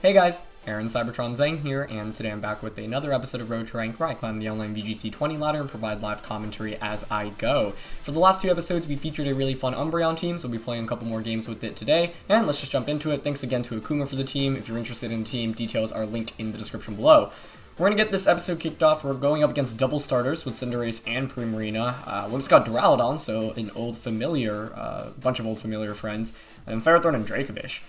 Hey guys, Aaron Cybertron Zhang here, and today I'm back with another episode of Road to Rank where I climb the online VGC 20 ladder and provide live commentary as I go. For the last two episodes, we featured a really fun Umbreon team, so we'll be playing a couple more games with it today, and let's just jump into it. Thanks again to Akuma for the team. If you're interested in the team, details are linked in the description below. We're going to get this episode kicked off. We're going up against double starters with Cinderace and Primarina. Whimsicott Duraludon, so an old familiar, bunch of old familiar friends, and Ferrothorn and Dracovish.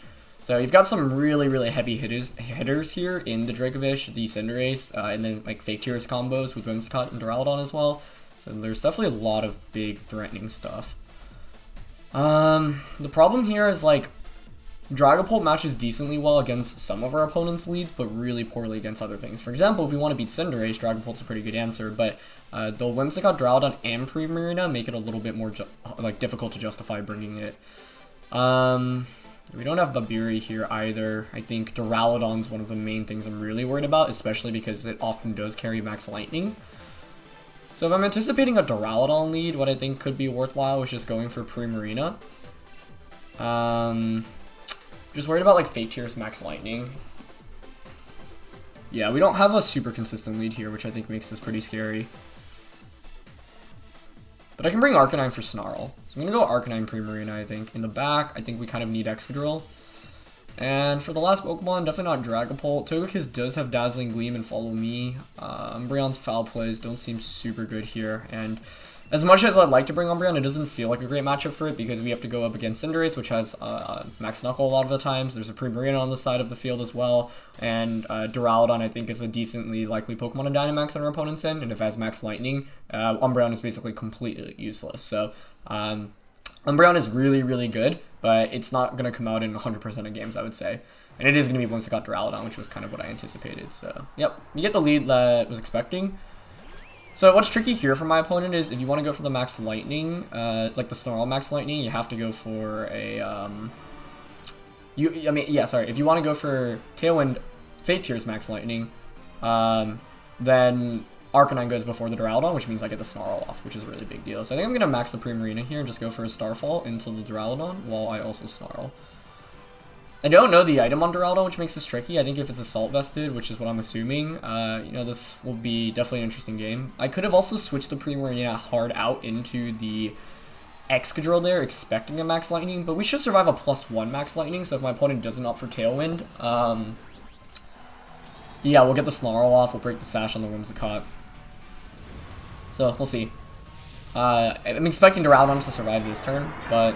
So you've got some really heavy hitters here in the Dracovish, the Cinderace, and then like fake tears combos with Whimsicott and Duraludon as well. So there's definitely a lot of big threatening stuff. The problem here is like Dragapult matches decently well against some of our opponent's leads, but really poorly against other things. For example, if we want to beat Cinderace, Dragapult's a pretty good answer, but the Whimsicott, Duraludon, and Primarina make it a little bit more difficult to justify bringing it. We don't have Babiri here either. I think Duraludon's one of the main things I'm really worried about, especially because it often does carry Max Lightning. So if I'm anticipating a Duraludon lead, what I think could be worthwhile is just going for Primarina. Just worried about like Fake Tears Max Lightning. Yeah, we don't have a super consistent lead here, which I think makes this pretty scary. But I can bring Arcanine for Snarl. So I'm going to go Arcanine Primarina, I think. In the back, I think we kind of need Excadrill. And for the last Pokemon, definitely not Dragapult. Togekiss does have Dazzling Gleam and Follow Me. Umbreon's foul plays don't seem super good here. And as much as I'd like to bring Umbreon, it doesn't feel like a great matchup for it because we have to go up against Cinderace, which has Max Knuckle a lot of the times. There's a Primarina on the side of the field as well. And Duraludon, I think, is a decently likely Pokemon to Dynamax on our opponent's end. And if it has Max Lightning, Umbreon is basically completely useless. So Umbreon is really good, but it's not going to come out in 100% of games, I would say. And it is going to be Whimsicott Duraludon, which was kind of what I anticipated. So, yep, you get the lead that I was expecting. So what's tricky here for my opponent is if you want to go for the Max Lightning, like the Snarl Max Lightning, you have to go for a, if you want to go for Tailwind Fake Tears Max Lightning, then Arcanine goes before the Duraludon, which means I get the Snarl off, which is a really big deal. So I think I'm going to max the Primarina here and just go for a Starfall into the Duraludon while I also Snarl. I don't know the item on Duraludon, which makes this tricky. I think if it's Assault Vested, which is what I'm assuming, this will be definitely an interesting game. I could have also switched the Primarina hard out into the Excadrill there, expecting a Max Lightning, but we should survive a +1 Max Lightning, so if my opponent doesn't opt for Tailwind, yeah, we'll get the Snarl off, we'll break the Sash on the Whimsicott. So, we'll see. I'm expecting Duraludon to survive this turn, but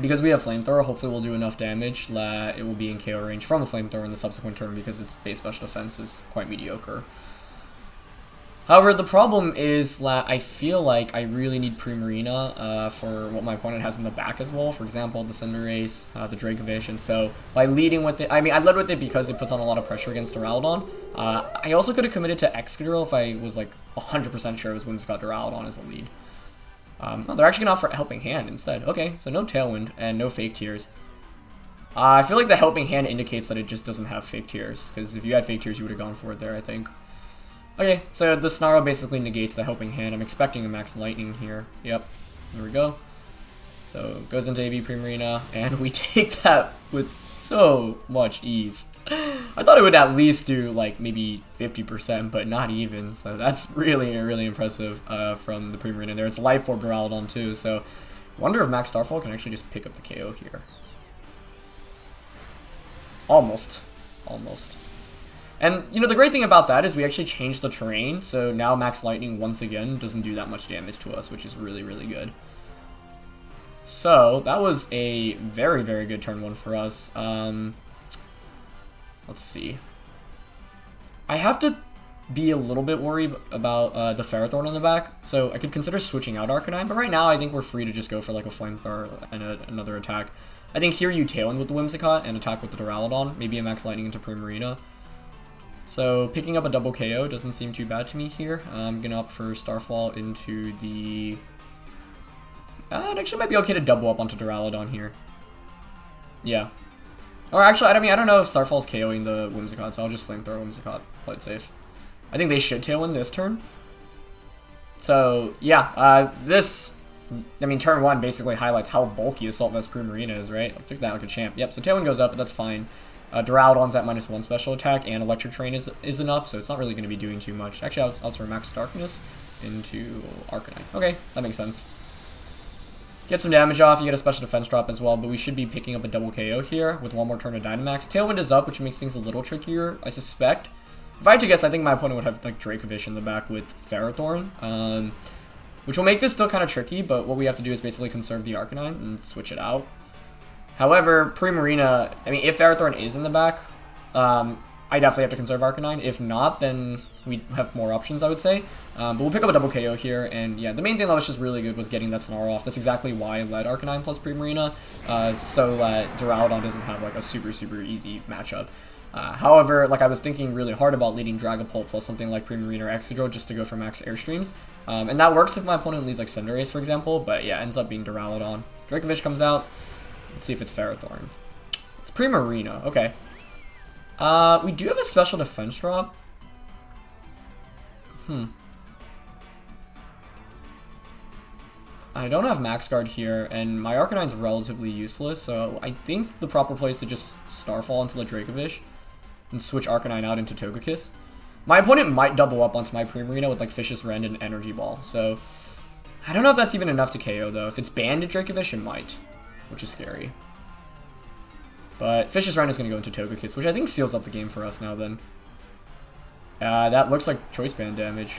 because we have Flamethrower, hopefully we'll do enough damage that it will be in KO range from the Flamethrower in the subsequent turn because its base special defense is quite mediocre. However, the problem is that I feel like I really need Primarina for what my opponent has in the back as well. For example, the Cinderace, the Dracovish, and so by leading with it, I mean, I led with it because it puts on a lot of pressure against Duraludon. I also could have committed to Excadrill if I was like 100% sure it was Whimsicott Duraludon as a lead. Oh, they're actually going to offer Helping Hand instead. Okay, so no Tailwind and no Fake Tears. I feel like the Helping Hand indicates that it just doesn't have Fake Tears, because if you had Fake Tears, you would have gone for it there, I think. Okay, so the Snarl basically negates the Helping Hand. I'm expecting a Max Lightning here. Yep, there we go. So it goes into AV Primarina, and we take that with so much ease. I thought it would at least do like maybe 50%, but not even. So that's really impressive from the Primarina there. It's Life Orb Duraludon too, so I wonder if Max Starfall can actually just pick up the KO here. Almost. And, you know, the great thing about that is we actually changed the terrain, so now Max Lightning, once again, doesn't do that much damage to us, which is really good. So, that was a very good turn one for us. Let's see. I have to be a little bit worried about the Ferrothorn on the back, so I could consider switching out Arcanine, but right now I think we're free to just go for like a Flamethrower and another attack. I think here you Tailwind with the Whimsicott and attack with the Duraludon, maybe a Max Lightning into Primarina. So picking up a double KO doesn't seem too bad to me here. I'm going to opt for Starfall into the... it actually might be okay to double up onto Duraludon here. Yeah. Or actually, I mean, I don't know if Starfall's KOing the Whimsicott, so I'll just Flamethrower Whimsicott. Play it safe. I think they should Tailwind this turn. So, yeah, turn one basically highlights how bulky Assault Vest Primarina is, right? I took that like a champ. Yep, so Tailwind goes up, but that's fine. Duraludon's at -1 special attack, and Electric Terrain isn't up, so it's not really going to be doing too much. Actually, I was for Max Darkness into Arcanine. Okay, that makes sense. Get some damage off, you get a special defense drop as well, but we should be picking up a double KO here with one more turn of Dynamax. Tailwind is up, which makes things a little trickier, I suspect. If I had to guess, I think my opponent would have like Dracovish in the back with Ferrothorn, which will make this still kind of tricky, but what we have to do is basically conserve the Arcanine and switch it out. However, Primarina, I mean, if Ferrothorn is in the back, I definitely have to conserve Arcanine. If not, then we have more options, I would say. But we'll pick up a double KO here, and yeah, the main thing that was just really good was getting that Snarl off. That's exactly why I led Arcanine plus Primarina, so that Duraludon doesn't have like a super easy matchup. However, like I was thinking really hard about leading Dragapult plus something like Primarina or Excadrill just to go for max Airstreams. And that works if my opponent leads like Cinderace, for example, but yeah, ends up being Duraludon. Dracovish comes out. Let's see if it's Ferrothorn. It's Primarina, okay. We do have a special defense drop. I don't have Max Guard here, and my Arcanine's relatively useless, so I think the proper play is to just Starfall into the Dracovish and switch Arcanine out into Togekiss. My opponent might double up onto my Primarina with like Vicious Rend and Energy Ball, so I don't know if that's even enough to KO though. If it's banned at Dracovish, it might, which is scary. But Vicious Rend is going to go into Togekiss, which I think seals up the game for us now then. That looks like Choice Band damage.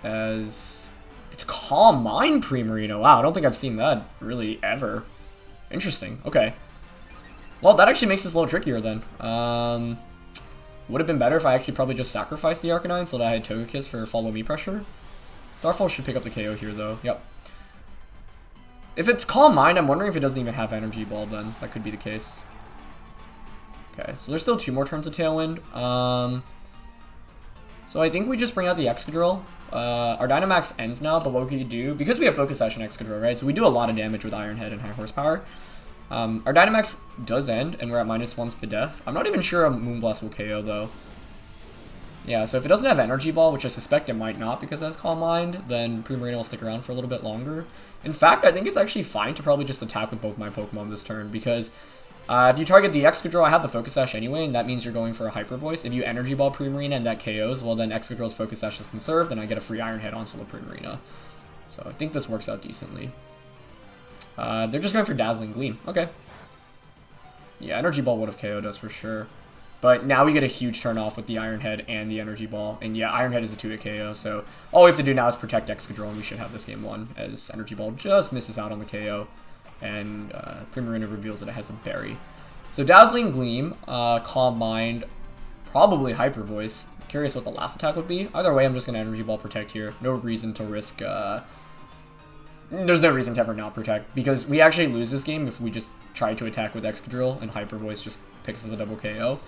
As it's Calm Mind Primarina. Wow, I don't think I've seen that really ever. Interesting. Okay. Well, that actually makes this a little trickier then. Would have been better if I actually probably just sacrificed the Arcanine so that I had Togekiss for Follow Me pressure. Starfall should pick up the KO here though. Yep. If it's Calm Mind, I'm wondering if it doesn't even have Energy Ball then. That could be the case. Okay, so there's still 2 more turns of Tailwind. So I think we just bring out the Excadrill. Our Dynamax ends now, but what we could do, because we have Focus Sash and Excadrill, right? So we do a lot of damage with Iron Head and High Horsepower. Our Dynamax does end, and we're at -1 Spadef. I'm not even sure a Moonblast will KO, though. Yeah, so if it doesn't have Energy Ball, which I suspect it might not because it has Calm Mind, then Primarina will stick around for a little bit longer. In fact, I think it's actually fine to probably just attack with both my Pokemon this turn, because if you target the Excadrill, I have the Focus Sash anyway, and that means you're going for a Hyper Voice. If you Energy Ball Primarina and that KOs, well then Excadrill's Focus Sash is conserved, and I get a free Iron Head onto the Primarina. So I think this works out decently. They're just going for Dazzling Gleam. Okay. Yeah, Energy Ball would have KO'd us for sure. But now we get a huge turn off with the Iron Head and the Energy Ball. And yeah, Iron Head is a 2-hit KO, so all we have to do now is protect Excadrill, and we should have this game won, as Energy Ball just misses out on the KO. And Primarina reveals that it has a berry. So Dazzling Gleam, Calm Mind, probably Hyper Voice. Curious what the last attack would be. Either way, I'm just going to Energy Ball Protect here. No reason to risk... There's no reason to ever not Protect, because we actually lose this game if we just try to attack with Excadrill and Hyper Voice just picks up a double KO.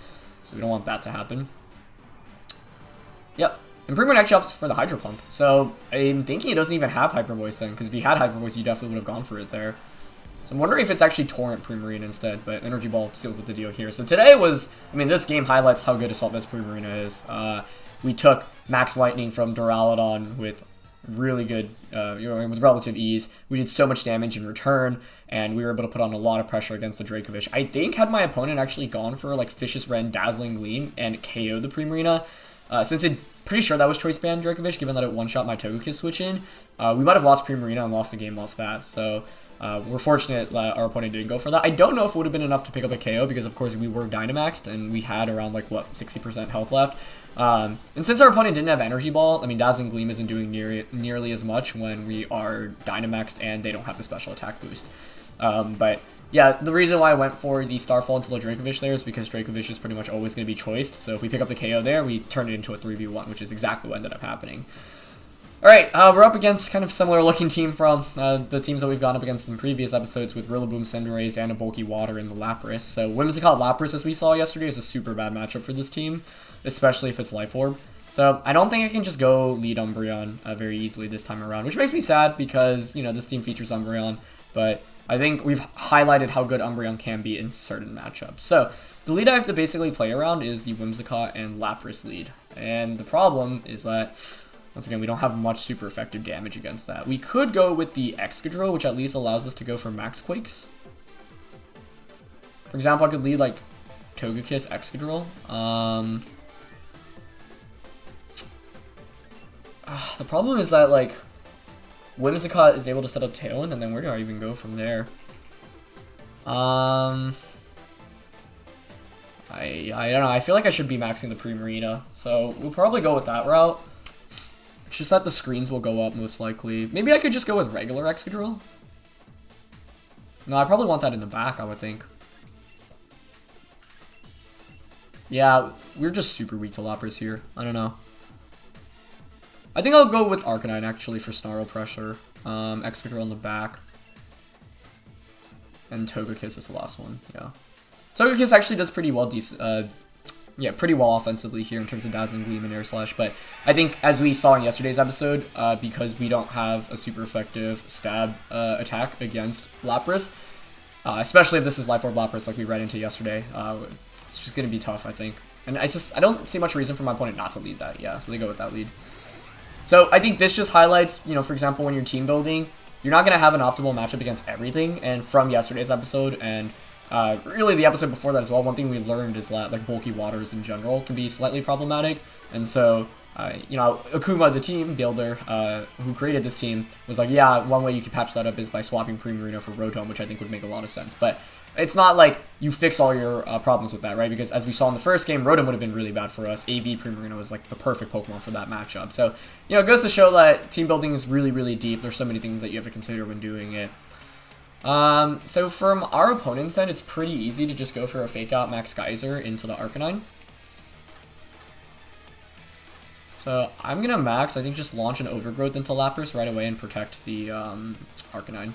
So we don't want that to happen. Yep. Improvement actually opts for the Hydro Pump. So I'm thinking it doesn't even have Hyper Voice then, because if you had Hyper Voice, you definitely would have gone for it there. So I'm wondering if it's actually Torrent Primarina instead, but Energy Ball seals up the deal here. So today was, I mean, this game highlights how good Assault Vest Primarina is. We took Max Lightning from Duraludon with really good, with relative ease. We did so much damage in return, and we were able to put on a lot of pressure against the Dracovish. I think had my opponent actually gone for like Vicious Rend, Dazzling Gleam, and KO the Primarina, since it pretty sure that was Choice Band Dracovish, given that it one-shot my Togekiss switch in, we might have lost Primarina and lost the game off that. So we're fortunate that our opponent didn't go for that. I don't know if it would have been enough to pick up a KO, because of course we were Dynamaxed and we had around like what, 60% health left. And since our opponent didn't have Energy Ball, I mean, Dazzling Gleam isn't doing nearly as much when we are Dynamaxed and they don't have the special attack boost. But yeah, the reason why I went for the Starfall into the Dracovish there is because Dracovish is pretty much always going to be choiced. So if we pick up the KO there, we turn it into a 3v1, which is exactly what ended up happening. Alright, we're up against kind of similar looking team from the teams that we've gone up against in previous episodes with Rillaboom, Cinderace, and a Bulky Water in the Lapras. So Whimsicott Lapras, as we saw yesterday, is a super bad matchup for this team, especially if it's Life Orb. So I don't think I can just go lead Umbreon very easily this time around, which makes me sad because, you know, this team features Umbreon, but I think we've highlighted how good Umbreon can be in certain matchups. So the lead I have to basically play around is the Whimsicott and Lapras lead, and the problem is that, once again, we don't have much super effective damage against that. We could go with the Excadrill, which at least allows us to go for Max Quakes. For example, I could lead like Togekiss, Excadrill. The problem is that like Whimsicott is able to set up Tailwind, and then where do I even go from there? I don't know. I feel like I should be maxing the Primarina, so we'll probably go with that route. It's just that the screens will go up most likely. Maybe I could just go with regular Excadrill. No, I probably want that in the back, I would think. Yeah, we're just super weak to Lapras here. I don't know. I think I'll go with Arcanine actually for Snarl Pressure. Excadrill in the back. And Togekiss is the last one, yeah. Togekiss actually does pretty well, pretty well offensively here in terms of Dazzling Gleam and Air Slash, but I think as we saw in yesterday's episode, because we don't have a super effective stab attack against Lapras, especially if this is Life Orb Lapras like we read into yesterday, it's just going to be tough, I think. And I don't see much reason for my opponent not to lead that, yeah, so they go with that lead. So I think this just highlights, you know, for example, when you're team building, you're not going to have an optimal matchup against everything, and from yesterday's episode, and really the episode before that as well, one thing we learned is that like bulky waters in general can be slightly problematic, and so you know, Akuma, the team builder who created this team, was like, yeah, one way you can patch that up is by swapping Primarina for Rotom, which I think would make a lot of sense, but it's not like you fix all your problems with that, right? Because as we saw in the first game, Rotom would have been really bad for us. AV Primarina was like the perfect Pokemon for that matchup. So, you know, it goes to show that team building is really, really deep. There's so many things that you have to consider when doing it. So from our opponent's end, it's pretty easy to just go for a Fake Out Max Geyser into the Arcanine. So I'm going to max, I think, just launch an Overgrowth into Lapras right away and protect the Arcanine.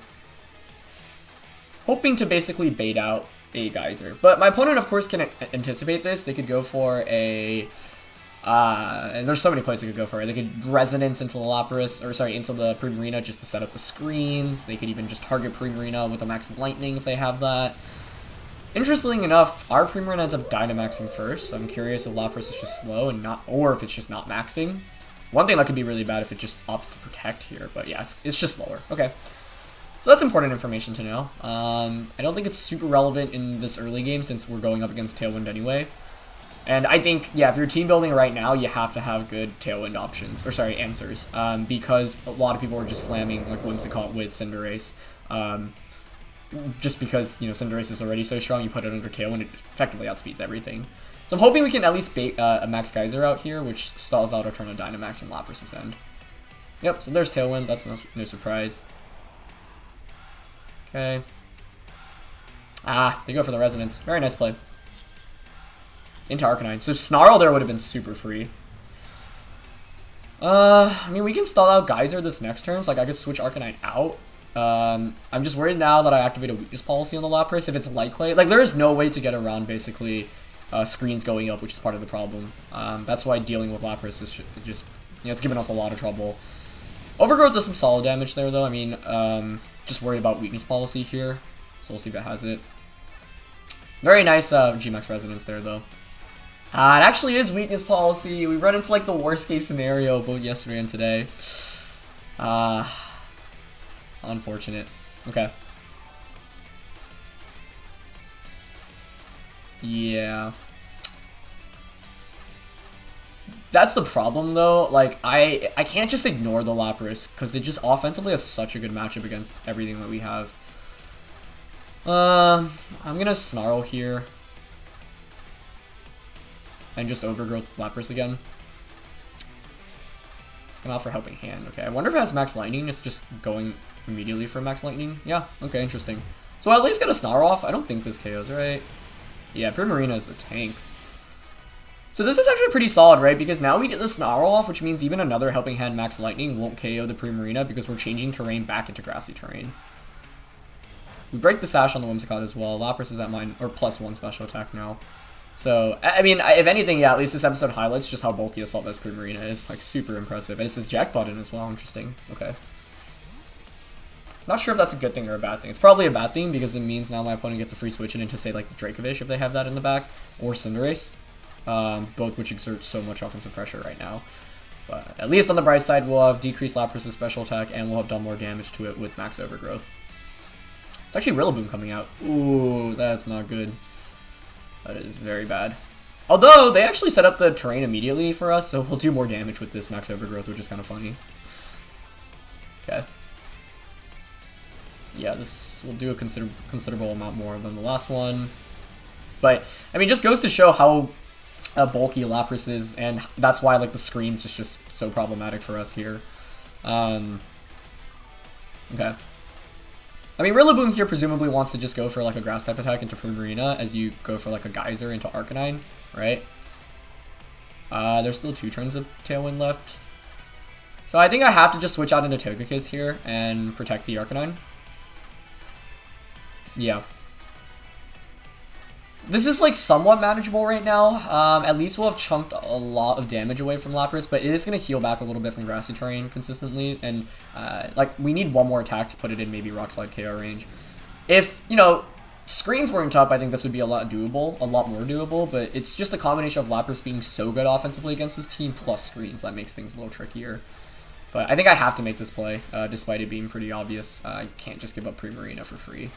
Hoping to basically bait out a Geyser. But my opponent, of course, can anticipate this. They could go for a... and there's so many plays they could go for it. They could Resonance into the Lapras, or sorry, into the Primarina just to set up the screens. They could even just target Primarina with a Max Lightning if they have that. Interestingly enough, our Primarina ends up Dynamaxing first, so I'm curious if Lapras is just slow and not, or if it's just not maxing. One thing that could be really bad if it just opts to protect here, but yeah, it's just slower. Okay. So that's important information to know. I don't think it's super relevant in this early game since we're going up against Tailwind anyway. And I think, yeah, if you're team building right now, you have to have good Tailwind options, or sorry, answers, because a lot of people are just slamming like Whimsicott with Cinderace. Just because, you know, Cinderace is already so strong, you put it under Tailwind, it effectively outspeeds everything. So I'm hoping we can at least bait a Max Geyser out here, which stalls out our turn of Dynamax from Lapras' end. Yep, so there's Tailwind, that's no surprise. Okay. Ah, they go for the Resonance. Very nice play. Into Arcanine. So Snarl there would have been super free. I mean, we can stall out Geyser this next turn, so like I could switch Arcanine out. I'm just worried now that I activate a weakness policy on the Lapras if it's Light Clay. Like, there is no way to get around, basically, screens going up, which is part of the problem. That's why dealing with Lapras is just, you know, it's given us a lot of trouble. Overgrowth does some solid damage there, though. I mean, just worried about weakness policy here, so we'll see if it has it. Very nice G-Max Resonance there, though. It actually is weakness policy. We run into, like, the worst case scenario both yesterday and today. Unfortunate. Okay. Yeah. That's the problem, though. Like, I can't just ignore the Lapras, because it just offensively has such a good matchup against everything that we have. I'm gonna Snarl here. And just Overgrowth Lapras again. It's gonna offer Helping Hand. Okay, I wonder if it has Max Lightning. It's just going immediately for Max Lightning. Yeah, okay, interesting. So I at least get a Snarl off. I don't think this KOs, right? Yeah, Primarina is a tank. So this is actually pretty solid, right? Because now we get the Snarl off, which means even another Helping Hand Max Lightning won't KO the Primarina because we're changing terrain back into grassy terrain. We break the Sash on the Whimsicott as well. Lapras is at mine, or +1 special attack now. So, I mean, if anything, yeah, at least this episode highlights just how bulky Assault Vest Primarina is. Like, super impressive. And it says Jack button as well. Interesting. Okay. Not sure if that's a good thing or a bad thing. It's probably a bad thing because it means now my opponent gets a free switch into, say, like, the Dracovish if they have that in the back, or Cinderace. Both which exert so much offensive pressure right now. But at least on the bright side, we'll have decreased Lapras' special attack, and we'll have done more damage to it with Max Overgrowth. It's actually Rillaboom coming out. Ooh, that's not good. That is very bad. Although, they actually set up the terrain immediately for us, so we'll do more damage with this Max Overgrowth, which is kind of funny. Okay. Yeah, this will do a considerable amount more than the last one. But, I mean, just goes to show how bulky Lapras is, and that's why, like, the screen's just so problematic for us here. Okay. I mean, Rillaboom here presumably wants to just go for, like, a Grass-type attack into Primarina as you go for, like, a Geyser into Arcanine, right? There's still 2 turns of Tailwind left. So I think I have to just switch out into Togekiss here and protect the Arcanine. Yeah. This is, like, somewhat manageable right now. At least we'll have chunked a lot of damage away from Lapras, but it is going to heal back a little bit from Grassy Terrain consistently. And, like, we need one more attack to put it in maybe Rock Slide KO range. If, you know, screens weren't up, I think this would be a lot more doable. But it's just a combination of Lapras being so good offensively against this team plus screens that makes things a little trickier. But I think I have to make this play, despite it being pretty obvious. I can't just give up Primarina for free.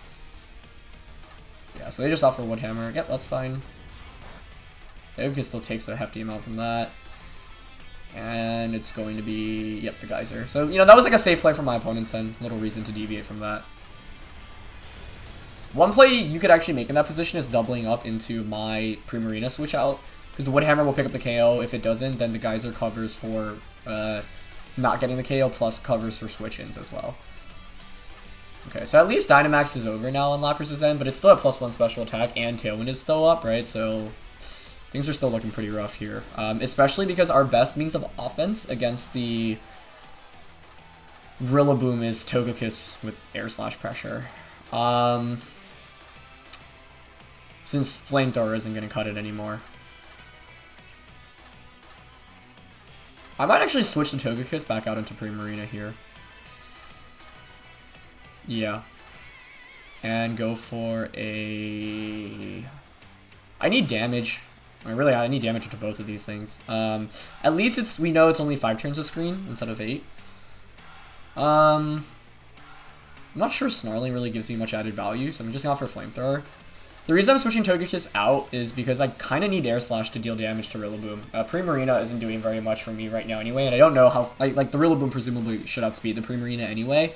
Yeah, so they just offer Wood Hammer. Yep, that's fine. Togekiss still takes a hefty amount from that. And it's going to be, yep, the Geyser. So, you know, that was like a safe play from my opponent's end. Little reason to deviate from that. One play you could actually make in that position is doubling up into my Primarina switch out. Because the Wood Hammer will pick up the KO. If it doesn't, then the Geyser covers for not getting the KO, plus covers for switch-ins as well. Okay, so at least Dynamax is over now on Lapras' end, but it's still at +1 special attack, and Tailwind is still up, right? So things are still looking pretty rough here. Especially because our best means of offense against the Rillaboom is Togekiss with Air Slash Pressure. Since Flamethrower isn't going to cut it anymore. I might actually switch the Togekiss back out into Primarina here. Yeah. And go for a... I need damage. I need damage to both of these things. At least we know it's only 5 turns of screen instead of 8. I'm not sure Snarling really gives me much added value, so I'm just going to offer Flamethrower. The reason I'm switching Togekiss out is because I kind of need Air Slash to deal damage to Rillaboom. Primarina isn't doing very much for me right now anyway, and I don't know how... Like, the Rillaboom presumably should outspeed the Primarina anyway.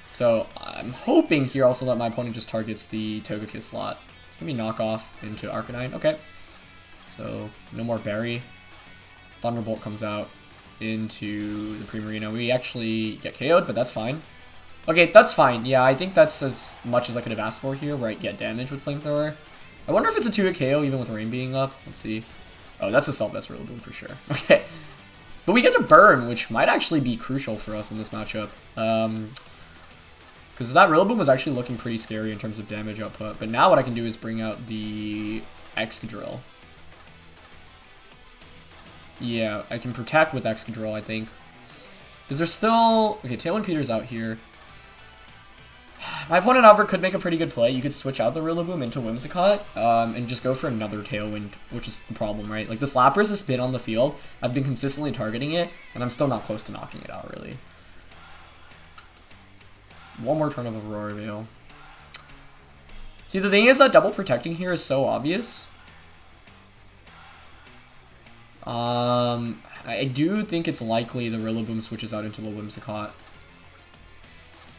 So I'm hoping here also that my opponent just targets the Togekiss slot. It's gonna be knockoff into Arcanine. Okay. So no more Berry. Thunderbolt comes out into the Primarina. We actually get KO'd, but that's fine. Okay, that's fine. Yeah, I think that's as much as I could have asked for here, where I get damage with Flamethrower. I wonder if it's a 2-hit KO even with Rain being up. Let's see. Oh, that's a self-best Rillaboom for sure. Okay. But we get to burn, which might actually be crucial for us in this matchup. Because that Rillaboom was actually looking pretty scary in terms of damage output. But now what I can do is bring out the Excadrill. Yeah, I can protect with Excadrill, I think. Because there's still... Okay, Tailwind Peter's out here. My opponent, however, could make a pretty good play. You could switch out the Rillaboom into Whimsicott and just go for another Tailwind, which is the problem, right? Like, this Lapras has been on the field. I've been consistently targeting it, and I'm still not close to knocking it out, really. One more turn of Aurora Veil. See, the thing is that double protecting here is so obvious. I do think it's likely the Rillaboom switches out into the Whimsicott.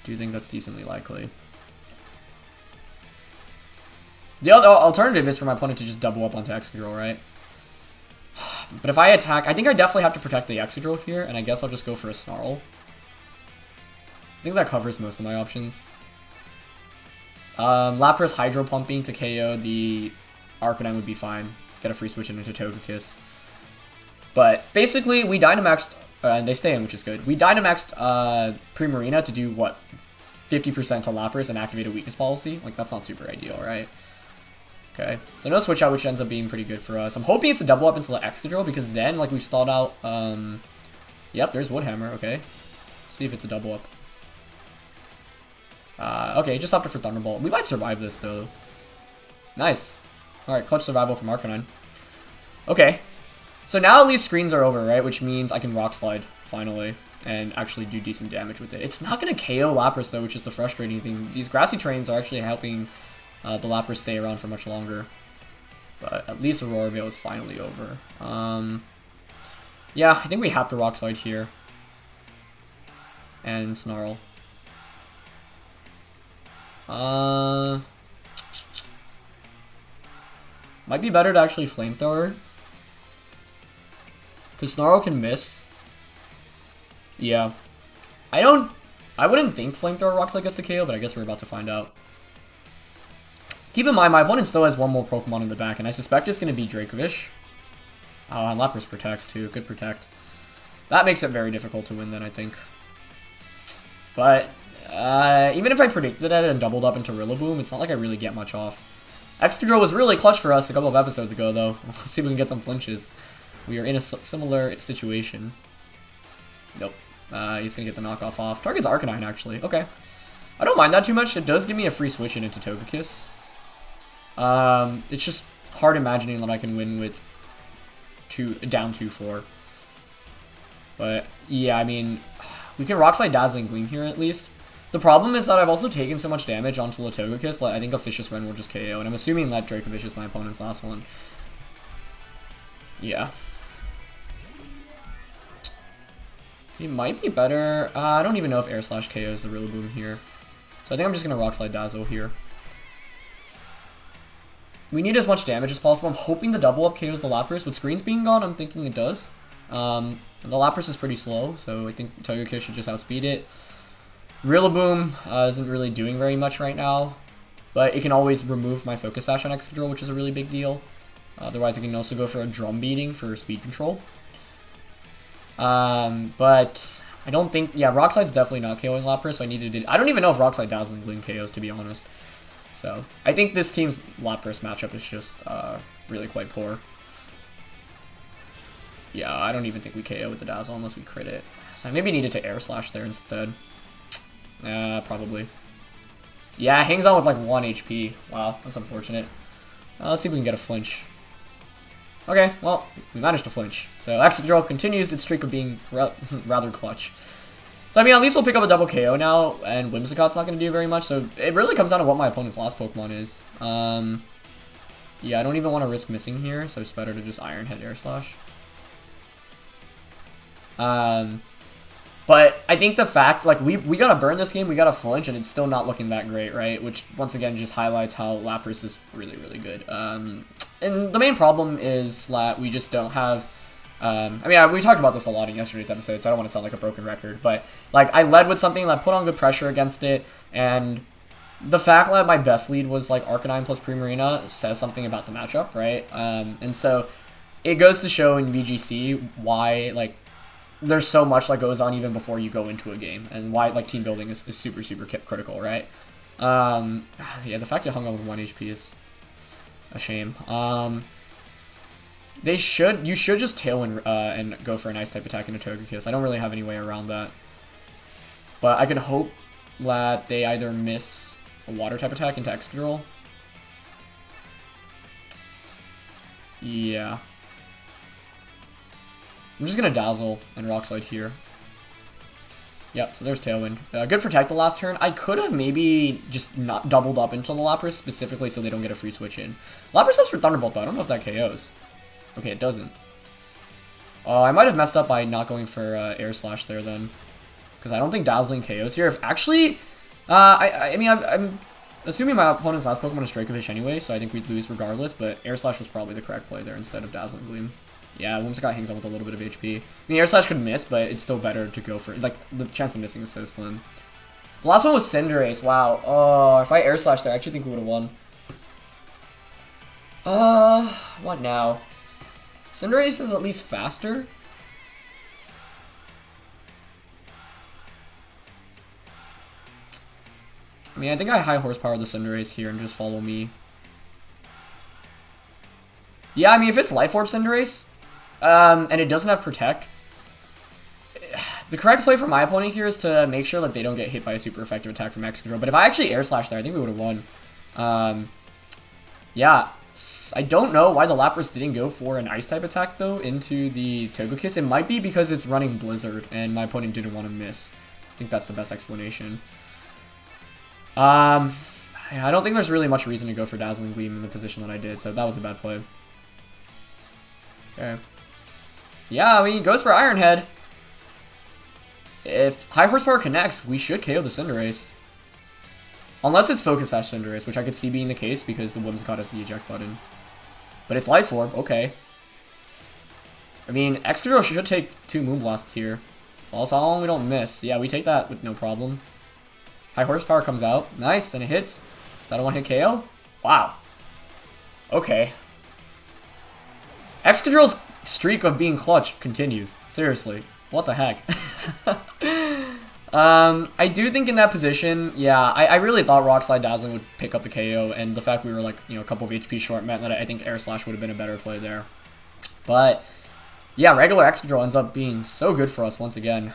Do you think that's decently likely? The other alternative is for my opponent to just double up onto Excadrill, right? But if I attack, I think I definitely have to protect the Excadrill here, and I guess I'll just go for a Snarl. I think that covers most of my options. Lapras Hydro Pumping to KO the Arcanine would be fine. Get a free switch into Togekiss. But basically, we Dynamaxed, and they stay in, which is good. We Dynamaxed Primarina to do, what, 50% to Lapras and activate a weakness policy? Like, that's not super ideal, right? Okay, so no switch out, which ends up being pretty good for us. I'm hoping it's a double up into the Excadrill, because then, like, we've stalled out, yep, there's Wood Hammer, okay. Let's see if it's a double up. Okay, just opted for Thunderbolt. We might survive this, though. Nice. Alright, clutch survival from Arcanine. Okay. So now at least screens are over, right? Which means I can Rock Slide, finally. and actually do decent damage with it. It's not going to KO Lapras, though, which is the frustrating thing. These grassy terrains are actually helping the Lapras stay around for much longer. But at least Aurora Veil is finally over. Yeah, I think we have to Rock Slide here. And Snarl. Might be better to actually Flamethrower. Because Snarl can miss. Yeah. I wouldn't think Flamethrower Rock Slide gets the KO, but I guess we're about to find out. Keep in mind, my opponent still has one more Pokemon in the back, and I suspect it's going to be Dracovish. Oh, and Lapras protects too. Good protect. That makes it very difficult to win then, I think. But, even if I predicted it and doubled up into Rillaboom, it's not like I really get much off. Excadrill was really clutch for us a couple of episodes ago, though. Let's see if we can get some flinches. We are in a similar situation. Nope. He's going to get the knockoff off. Target's Arcanine, actually. Okay. I don't mind that too much. It does give me a free switch into Togekiss. It's just hard imagining that I can win with down 2-4. But, yeah, I mean, we can Rock Slide Dazzling Gleam here at least. The problem is that I've also taken so much damage onto the Togekiss that I think a Vicious Rend will just KO, and I'm assuming that Dracovish is my opponent's last one. Yeah. He might be better. I don't even know if Air Slash KOs the Rillaboom here. So I think I'm just going to Rock Slide Dazzle here. We need as much damage as possible. I'm hoping the double up KOs the Lapras. With screens being gone, I'm thinking it does. The Lapras is pretty slow, so I think Togekiss should just outspeed it. Rillaboom isn't really doing very much right now, but it can always remove my Focus Sash on Excadrill, which is a really big deal. Otherwise, I can also go for a Drum Beating for speed control. But I don't think... Yeah, Rock Slide's definitely not KOing Lapras, so I needed to... I don't even know if Rock Slide Dazzling Gleam KOs, to be honest. So, I think this team's Lapras matchup is just really quite poor. Yeah, I don't even think we KO with the Dazzle unless we crit it. So I maybe needed to Air Slash there instead. Probably. Yeah, it hangs on with like 1 HP. Wow, that's unfortunate. Let's see if we can get a flinch. Okay, well, we managed to flinch. So Excadrill continues its streak of being rather clutch. So I mean, at least we'll pick up a double KO now, and Whimsicott's not going to do very much, so it really comes down to what my opponent's last Pokemon is. Yeah, I don't even want to risk missing here, so it's better to just Iron Head Air Slash. But I think the fact, like, we gotta burn this game, we gotta flinch, and it's still not looking that great, right? Which, once again, just highlights how Lapras is really, really good. And the main problem is that we just don't have... I mean, we talked about this a lot in yesterday's episode, so I don't want to sound like a broken record, but, like, I led with something that put on good pressure against it, and the fact that my best lead was, like, Arcanine plus Primarina says something about the matchup, right? And so, it goes to show in VGC why, like, there's so much that goes on even before you go into a game, and why like team building is super, super critical, right? Yeah, the fact it hung on with 1 HP is a shame. You should just Tailwind and go for a nice type attack into Togekiss. I don't really have any way around that. But I can hope that they either miss a water type attack into Excadrill. Yeah. I'm just going to Dazzle and Rock Slide here. Yep, so there's Tailwind. Good Protect the last turn. I could have maybe just not doubled up into the Lapras specifically so they don't get a free switch in. Lapras helps for Thunderbolt though. I don't know if that KOs. Okay, it doesn't. I might have messed up by not going for Air Slash there then. Because I don't think Dazzling KOs here. If actually... I mean, I'm assuming my opponent's last Pokemon is Dracovish anyway, so I think we'd lose regardless, but Air Slash was probably the correct play there instead of Dazzling Gleam. Yeah, Whimsicott hangs on with a little bit of HP. I mean, Air Slash could miss, but it's still better to go for... Like, the chance of missing is so slim. The last one was Cinderace. Wow. Oh, if I Air Slash there, I actually think we would have won. What now? Cinderace is at least faster. I mean, I think I high horsepower the Cinderace here and just follow me. Yeah, I mean, if it's Life Orb Cinderace... and it doesn't have Protect. The correct play for my opponent here is to make sure that they don't get hit by a super effective attack from Excadrill. But if I actually Air Slash there, I think we would have won. Yeah, I don't know why the Lapras didn't go for an Ice-type attack, though, into the Togekiss. It might be because it's running Blizzard, and my opponent didn't want to miss. I think that's the best explanation. I don't think there's really much reason to go for Dazzling Gleam in the position that I did, so that was a bad play. Okay. Yeah, I mean, he goes for Iron Head. If High Horsepower connects, we should KO the Cinderace. Unless it's Focus Sash Cinderace, which I could see being the case because the Whimsicott has the eject button. But it's Life Orb, okay. I mean, Excadrill should take 2 Moonblasts here. Also, how long we don't miss. Yeah, we take that with no problem. High Horsepower comes out. Nice, and it hits. Is that a one-hit KO? Wow. Okay. Excadrill's streak of being clutch continues. Seriously. What the heck? I do think in that position, yeah, I really thought Rock Slide Dazzling would pick up the KO, and the fact we were like, you know, a couple of HP short meant that I think Air Slash would have been a better play there. But yeah, regular Excadrill ends up being so good for us once again.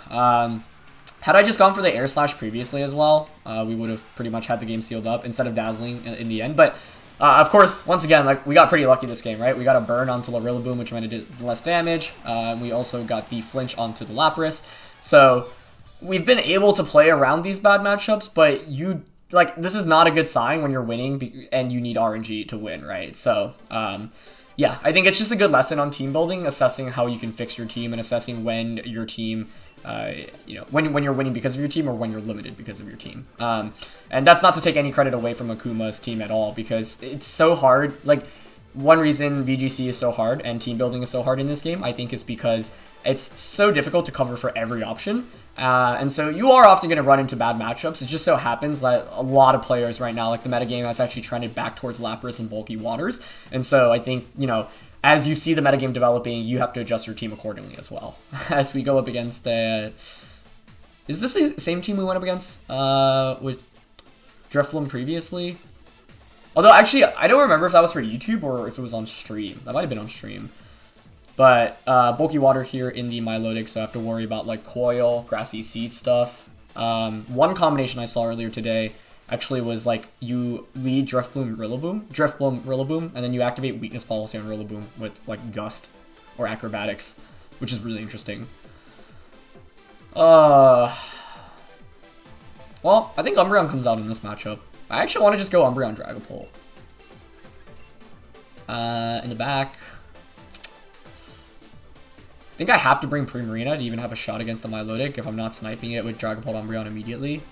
Had I just gone for the Air Slash previously as well, we would have pretty much had the game sealed up instead of Dazzling in the end. But of course, once again, like we got pretty lucky this game, right? We got a burn onto the Rillaboom, which meant it did less damage. We also got the flinch onto the Lapras. So we've been able to play around these bad matchups, but this is not a good sign when you're winning and you need RNG to win, right? So yeah, I think it's just a good lesson on team building, assessing how you can fix your team and assessing when your team, you know, when you're winning because of your team or when you're limited because of your team. And that's not to take any credit away from Akuma's team at all, because it's so hard. Like, one reason VGC is so hard and team building is so hard in this game, I think, is because it's so difficult to cover for every option. And so you are often going to run into bad matchups. It just so happens that a lot of players right now, like the metagame, has actually trended back towards Lapras and bulky waters. And so I think, you know, as you see the metagame developing, you have to adjust your team accordingly as well. As we go up against the... Is this the same team we went up against with Drifloon previously? Although, actually, I don't remember if that was for YouTube or if it was on stream. That might have been on stream. But bulky water here in the Milotic, so I have to worry about like coil, grassy seed stuff. One combination I saw earlier today actually was like you lead Drifloon Rillaboom, and then you activate Weakness Policy on Rillaboom with like Gust or Acrobatics, which is really interesting. Well, I think Umbreon comes out in this matchup. I actually want to just go Umbreon Dragapult. In the back, I think I have to bring Primarina to even have a shot against the Milotic if I'm not sniping it with Dragapult Umbreon immediately.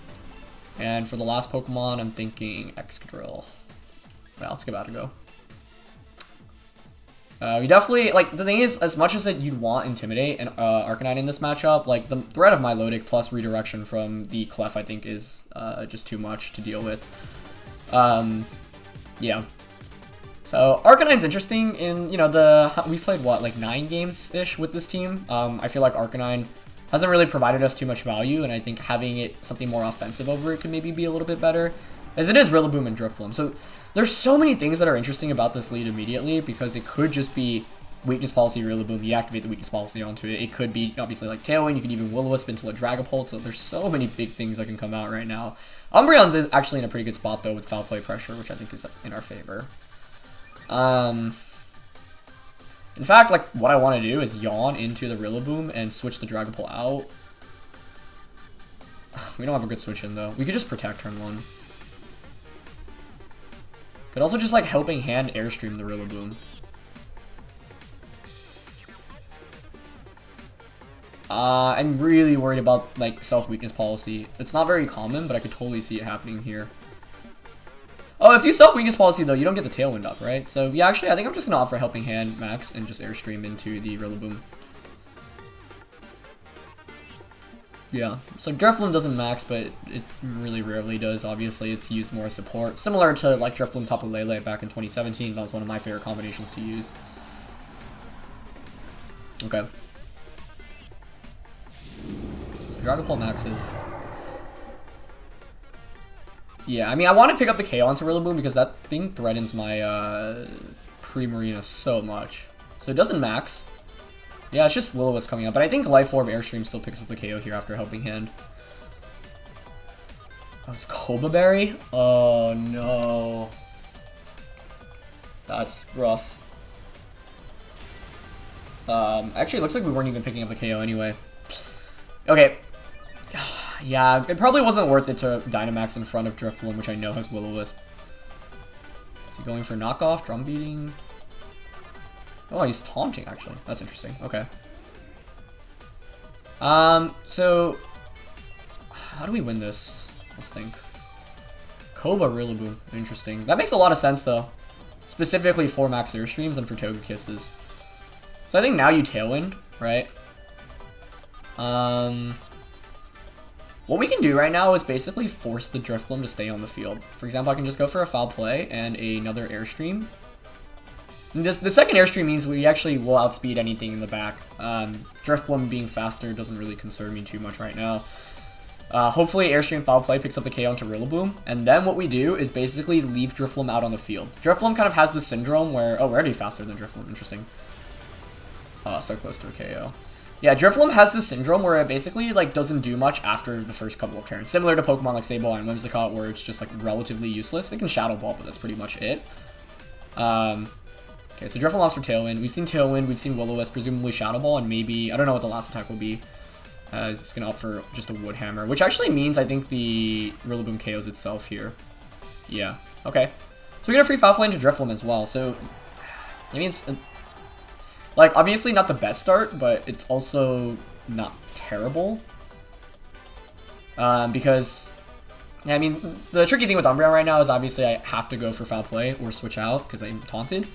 And for the last Pokemon, I'm thinking Excadrill. Well, let's give that a go. You definitely, like, the thing is, as much as you'd want Intimidate and Arcanine in this matchup, like, the threat of Milotic plus redirection from the Clef, I think, is just too much to deal with. Yeah. So, Arcanine's interesting in, you know, we've played, what, like 9 games-ish with this team. I feel like Arcanine hasn't really provided us too much value, and I think having it something more offensive over it could maybe be a little bit better, as it is Rillaboom and Drifloon. So, there's so many things that are interesting about this lead immediately, because it could just be Weakness Policy Rillaboom, you activate the Weakness Policy onto it. It could be, obviously, like Tailwind, you can even Will-O-Wisp into a Dragapult, so there's so many big things that can come out right now. Umbreon's is actually in a pretty good spot, though, with Foul Play Pressure, which I think is in our favor. In fact, like, what I want to do is yawn into the Rillaboom and switch the Dragapult out. We don't have a good switch in, though. We could just protect turn 1. Could also just, like, Helping Hand Airstream the Rillaboom. I'm really worried about, like, self-weakness policy. It's not very common, but I could totally see it happening here. Oh, if you self-weakness policy, though, you don't get the Tailwind up, right? So, yeah, actually, I think I'm just going to offer Helping Hand max and just Airstream into the Rillaboom. Yeah, so Drifloon doesn't max, but it really rarely does. Obviously, it's used more as support. Similar to, like, Drifloon Tapu Lele back in 2017. That was one of my favorite combinations to use. Okay. So Dragapult maxes. Yeah, I mean, I want to pick up the KO onto Rillaboom because that thing threatens my Primarina so much. So it doesn't max. Yeah, it's just Will-O-Wisp coming up, but I think Life Orb Airstream still picks up the KO here after Helping Hand. Oh, it's Cobra Berry? Oh, no. That's rough. Actually, it looks like we weren't even picking up a KO anyway. Okay. Yeah, it probably wasn't worth it to Dynamax in front of Drifloon, which I know has Will-O-Wisp. Is he going for knockoff? Drum beating? Oh, he's taunting, actually. That's interesting. Okay. So... how do we win this? Let's think. Koba Rillaboom. Interesting. That makes a lot of sense, though. Specifically for Max Airstreams and for Togekisses. So I think now you Tailwind, right? What we can do right now is basically force the Drifloon to stay on the field. For example, I can just go for a foul play and another Airstream. The second Airstream means we actually will outspeed anything in the back. Drifloon being faster doesn't really concern me too much right now. Hopefully Airstream Foul Play picks up the KO into Rillaboom, and then what we do is basically leave Drifloon out on the field. Drifloon kind of has this syndrome where... oh, we're already faster than Drifloon. Interesting. So close to a KO. Yeah, Drifloon has this syndrome where it basically like doesn't do much after the first couple of turns. Similar to Pokemon like Sableye and Whimsicott, where it's just like relatively useless. It can Shadow Ball, but that's pretty much it. Okay, so Drifloon opts for Tailwind. We've seen Tailwind, we've seen Will-O-Wisp, presumably Shadow Ball, and maybe... I don't know what the last attack will be. It's going to opt for just a Wood Hammer, which actually means I think the Rillaboom KOs itself here. Yeah, okay. So we get a free Foul Play into Drifloon as well, so... I mean, it's... like, obviously not the best start, but it's also not terrible. Because... I mean, the tricky thing with Umbreon right now is obviously I have to go for Foul Play or switch out because I'm taunted.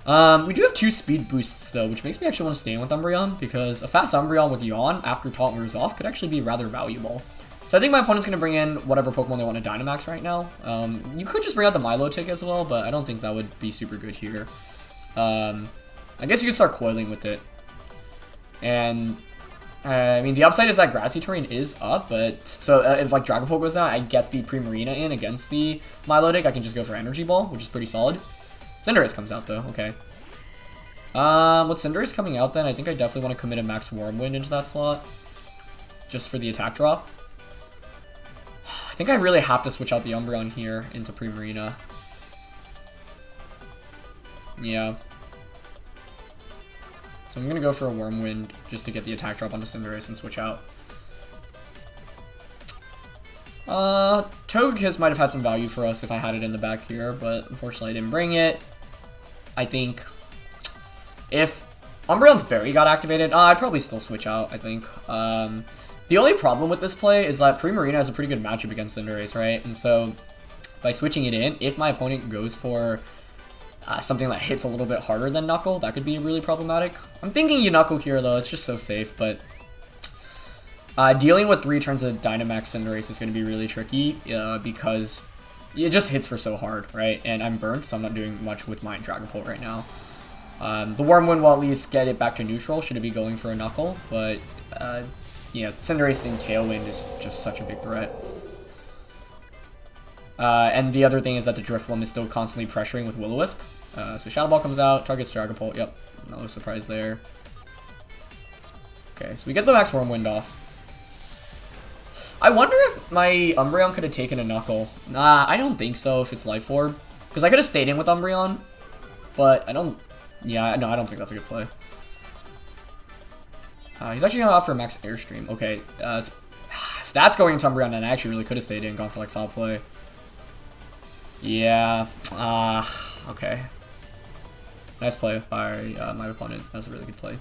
We do have 2 speed boosts though, which makes me actually want to stay in with Umbreon because a fast Umbreon with Yawn after taunt wears off could actually be rather valuable. So I think my opponent's going to bring in whatever Pokemon they want to Dynamax right now. You could just bring out the Milotic as well, but I don't think that would be super good here. I guess you could start coiling with it. And... I mean, the upside is that Grassy Terrain is up, but... so, if, like, Dragapult goes down, I get the Primarina in against the Milotic. I can just go for Energy Ball, which is pretty solid. Cinderace comes out, though. Okay. With Cinderace coming out, then, I think I definitely want to commit a Max Wormwind into that slot. Just for the attack drop. I think I really have to switch out the Umbreon here into Primarina. Yeah. So I'm going to go for a Wormwind just to get the attack drop onto Cinderace and switch out. Togekiss might have had some value for us if I had it in the back here, but unfortunately I didn't bring it. I think if Umbreon's Berry got activated, I'd probably still switch out, I think. The only problem with this play is that Primarina has a pretty good matchup against Cinderace, right? And so by switching it in, if my opponent goes for... something that hits a little bit harder than Knuckle, that could be really problematic. I'm thinking you Knuckle here, though. It's just so safe, but... dealing with 3 turns of Dynamax Cinderace is going to be really tricky, because it just hits for so hard, right? And I'm burnt, so I'm not doing much with my Dragapult right now. The Wormwind will at least get it back to neutral, should it be going for a Knuckle, but, yeah, Cinderace in Tailwind is just such a big threat. And the other thing is that the Drifloon is still constantly pressuring with Will-O-Wisp. So Shadow Ball comes out, targets Dragapult. Yep, no surprise there. Okay, so we get the Max Wormwind off. I wonder if my Umbreon could have taken a Knuckle. Nah, I don't think so if it's Life Orb. Because I could have stayed in with Umbreon. But I don't... yeah, no, I don't think that's a good play. He's actually going to offer Max Airstream. Okay, if that's going into Umbreon, then I actually really could have stayed in, gone for like Foul Play. Yeah, okay. Nice play by my opponent. That was a really good play.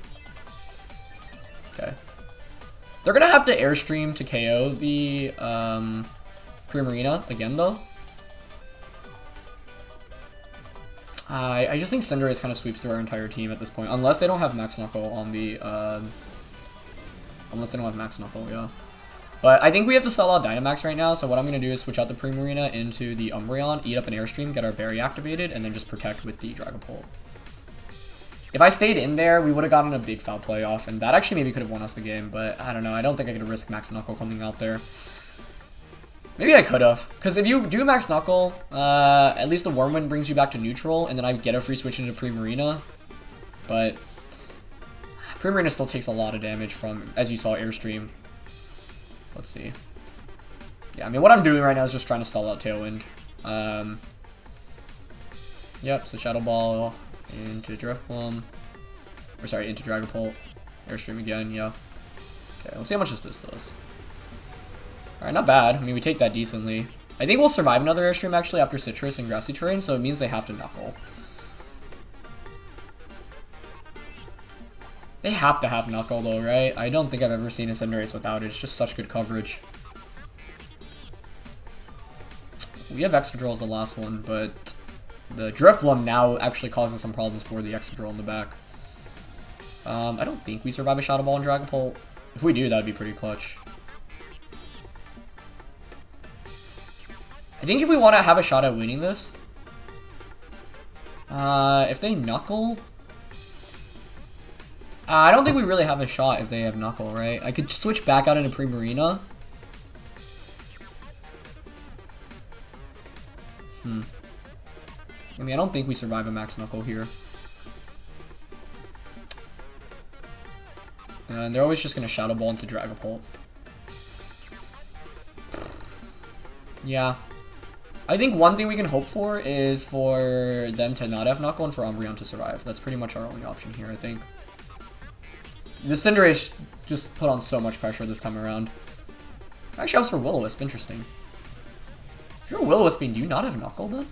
Okay. They're going to have to Airstream to KO the Primarina again, though. I just think Cinderace kind of sweeps through our entire team at this point. Unless they don't have Max Knuckle on the... unless they don't have Max Knuckle, yeah. But I think we have to sell out Dynamax right now, so what I'm going to do is switch out the Primarina into the Umbreon, eat up an Airstream, get our Berry activated, and then just protect with the Dragapult. If I stayed in there, we would have gotten a big Foul Play off, and that actually maybe could have won us the game, but I don't know. I don't think I could risk Max Knuckle coming out there. Maybe I could have, because if you do Max Knuckle, at least the Wormwind brings you back to neutral, and then I get a free switch into Primarina, but Primarina still takes a lot of damage from, as you saw, Airstream. So let's see. Yeah, I mean, what I'm doing right now is just trying to stall out Tailwind. Yep, so Shadow Ball into Drifbloom. Or sorry, into Dragapult. Airstream again, yeah. Okay, let's see how much this does. Alright, not bad. I mean, we take that decently. I think we'll survive another Airstream actually after Citrus and Grassy Terrain, so it means they have to Knuckle. They have to have Knuckle though, right? I don't think I've ever seen a Cinderace without it. It's just such good coverage. We have Excadrill as the last one, but the Drifbloom now actually causes some problems for the Excadrill in the back. I don't think we survive a Shadow Ball and Dragapult. If we do, that'd be pretty clutch. I think if we want to have a shot at winning this, if they Knuckle, I don't think we really have a shot if they have Knuckle, right? I could switch back out into Primarina. I mean, I don't think we survive a Max Knuckle here. And they're always just going to Shadow Ball into Dragapult. Yeah. I think one thing we can hope for is for them to not have Knuckle and for Umbreon to survive. That's pretty much our only option here, I think. The Cinderace just put on so much pressure this time around. Actually, I was for Will-O-Wisp. Interesting. If you're a Will-O-Wisping, do you not have Knuckle then?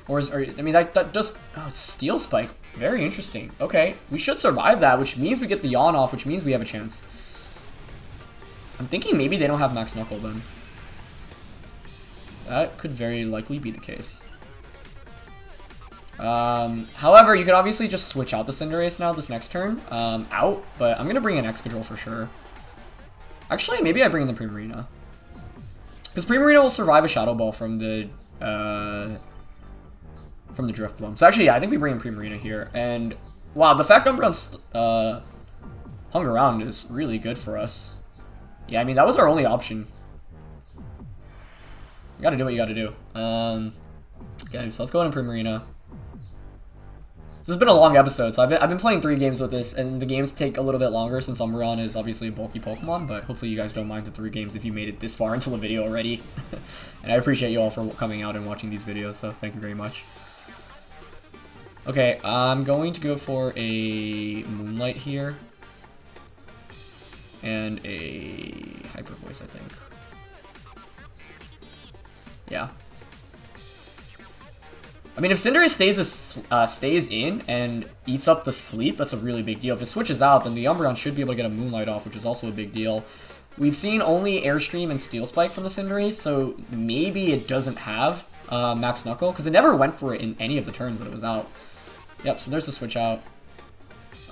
Or I mean, that just... Oh, it's Steel Spike. Very interesting. Okay, we should survive that, which means we get the Yawn off, which means we have a chance. I'm thinking maybe they don't have Max Knuckle then. That could very likely be the case. However, you could obviously just switch out the Cinderace now this next turn. Out, but I'm going to bring in Excadrill for sure. Actually, maybe I bring in the Primarina. Because Primarina will survive a Shadow Ball from the Drifbloom. So actually, yeah, I think we bring in Primarina here. And, wow, the fact Umbreon's hung around is really good for us. Yeah, I mean, that was our only option. You gotta do what you gotta do. Okay, so let's go into Primarina. This has been a long episode, so I've been playing 3 games with this, and the games take a little bit longer since Umbreon is obviously a bulky Pokemon, but hopefully you guys don't mind the 3 games if you made it this far into the video already. And I appreciate you all for coming out and watching these videos, so thank you very much. Okay, I'm going to go for a Moonlight here. And a Hyper Voice, I think. Yeah. I mean, if Cinderace stays in and eats up the sleep, that's a really big deal. If it switches out, then the Umbreon should be able to get a Moonlight off, which is also a big deal. We've seen only Airstream and Steel Spike from the Cinderace, so maybe it doesn't have Max Knuckle, because it never went for it in any of the turns that it was out. Yep, so there's the switch out.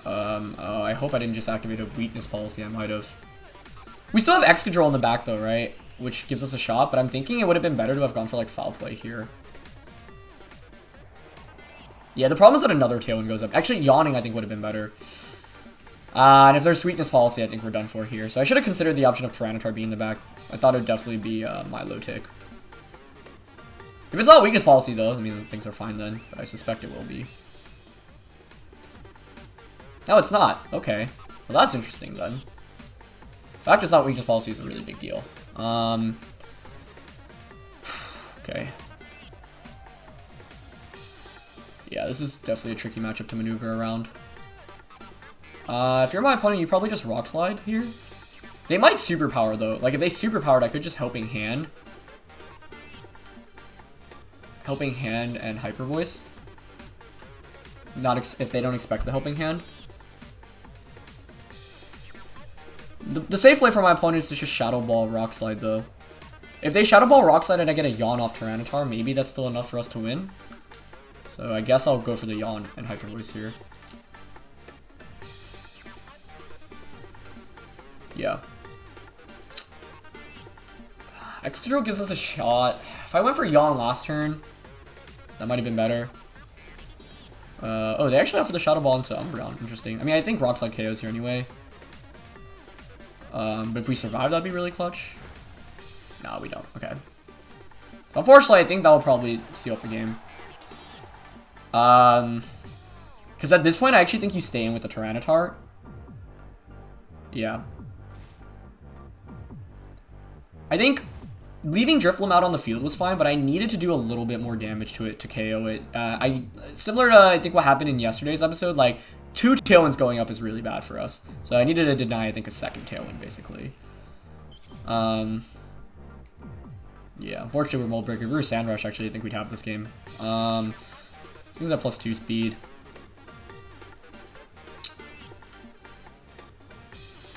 Oh, I hope I didn't just activate a weakness policy. I might have. We still have Excadrill in the back, though, right? Which gives us a shot, but I'm thinking it would have been better to have gone for, like, Foul Play here. Yeah, the problem is that another Tailwind goes up. Actually, Yawning, I think, would have been better. And if there's Sweetness Policy, I think we're done for here. So I should have considered the option of Tyranitar being in the back. I thought it would definitely be my low tick. If it's not Weakness Policy, though, I mean, things are fine then. But I suspect it will be. No, it's not. Okay. Well, that's interesting, then. The fact it's not Weakness Policy is a really big deal. Okay. Yeah, this is definitely a tricky matchup to maneuver around. If you're my opponent, you probably just Rock Slide here. They might Superpower, though. Like, if they Superpowered, I could just Helping Hand. Helping Hand and Hyper Voice. Not if they don't expect the Helping Hand. The safe play for my opponent is to just Shadow Ball Rock Slide, though. If they Shadow Ball Rock Slide and I get a Yawn off Tyranitar, maybe that's still enough for us to win. So I guess I'll go for the Yawn and Hyper Voice here. Yeah. Excadrill gives us a shot. If I went for Yawn last turn, that might have been better. Oh, they actually offer the Shadow Ball into Umbreon. Interesting. I mean, I think Rock Slide KOs here anyway. But if we survive, that'd be really clutch. No, we don't. Okay. So unfortunately, I think that will probably seal up the game. Because at this point, I actually think you stay in with the Tyranitar. Yeah. I think leaving Drifloon out on the field was fine, but I needed to do a little bit more damage to it to KO it. Similar to, I think, what happened in yesterday's episode, like, 2 Tailwinds going up is really bad for us. So I needed to deny, I think, a second Tailwind, basically. Yeah, unfortunately, we're Mold Breaker. If we were Sand Rush, actually, I think we'd have this game. Things at +2 speed.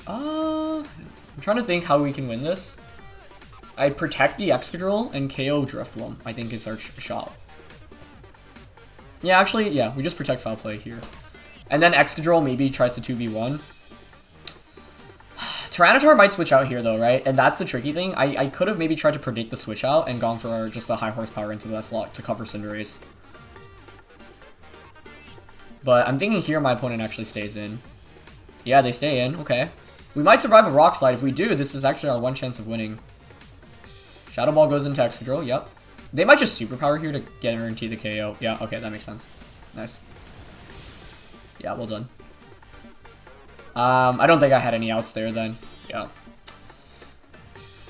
I'm trying to think how we can win this. I protect the Excadrill and KO Drifloon, I think is our shot. Yeah, actually, yeah, we just protect Foul Play here. And then Excadrill maybe tries to 2v1. Tyranitar might switch out here though, right? And that's the tricky thing. I could have maybe tried to predict the switch out and gone for just a high horsepower into that slot to cover Cinderace. But I'm thinking here my opponent actually stays in. Yeah, they stay in. Okay. We might survive a Rock Slide. If we do, this is actually our one chance of winning. Shadow Ball goes into Excadrill. Yep. They might just Superpower here to guarantee the KO. Yeah, okay, that makes sense. Nice. Yeah, well done. I don't think I had any outs there then. Yeah.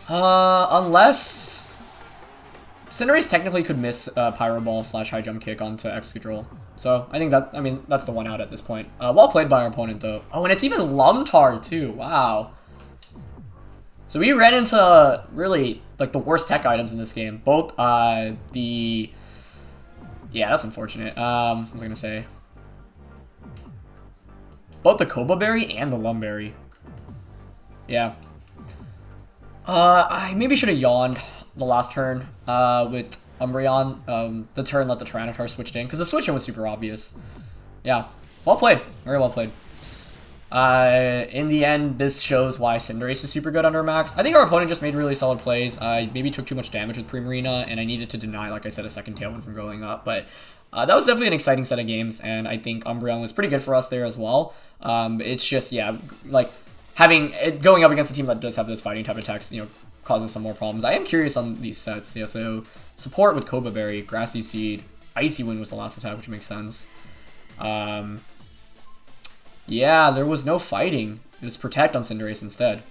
Unless Cinderace technically could miss Pyro Ball / High Jump Kick onto Excadrill. So I think that, I mean, that's the one out at this point. Well played by our opponent though. Oh, and it's even Lumtar too. Wow. So we ran into really like the worst tech items in this game. Both yeah, that's unfortunate. What was I gonna say? Both the Koba Berry and the Lumberry. Yeah. I maybe should have yawned the last turn with Umbreon. The turn let the Tyranitar switched in, because the switch in was super obvious. Yeah. Well played. Very well played. In the end, this shows why Cinderace is super good under max. I think our opponent just made really solid plays. I maybe took too much damage with Primarina, and I needed to deny, like I said, a second Tailwind from going up. But that was definitely an exciting set of games, and I think Umbreon was pretty good for us there as well. It's just, yeah, like, going up against a team that does have this fighting type of attacks, you know, causes some more problems. I am curious on these sets. Yeah, so support with Koba Berry, Grassy Seed, Icy Wind was the last attack, which makes sense. Yeah, there was no fighting. It was protect on Cinderace instead.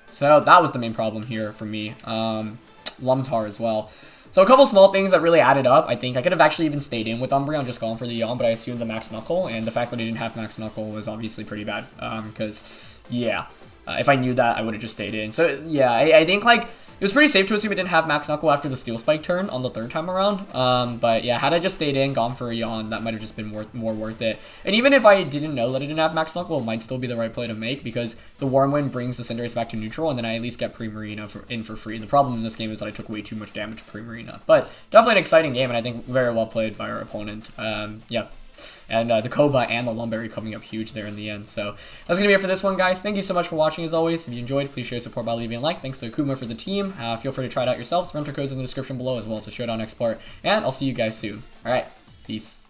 So that was the main problem here for me. Lumtar as well. So a couple small things that really added up. I think I could have actually even stayed in with Umbreon, just gone for the yawn, but I assumed the Max Knuckle, and the fact that I didn't have Max Knuckle was obviously pretty bad. Because, yeah, if I knew that, I would have just stayed in. So, yeah, I think, like, it was pretty safe to assume it didn't have Max Knuckle after the Steel Spike turn on the third time around. But yeah, had I just stayed in, gone for a yawn, that might have just been more worth it. And even if I didn't know that it didn't have Max Knuckle, it might still be the right play to make, because the Warm Wind brings the Cinderace back to neutral, and then I at least get Primarina in for free. The problem in this game is that I took way too much damage to Primarina. But definitely an exciting game, and I think very well played by our opponent. Yeah. And the Koba and the Lumberry coming up huge there in the end. So that's going to be it for this one, guys. Thank you so much for watching, as always. If you enjoyed, please show your support by leaving a like. Thanks to Akuma for the team. Feel free to try it out yourselves. Rental codes in the description below, as well as the Showdown export. And I'll see you guys soon. All right. Peace.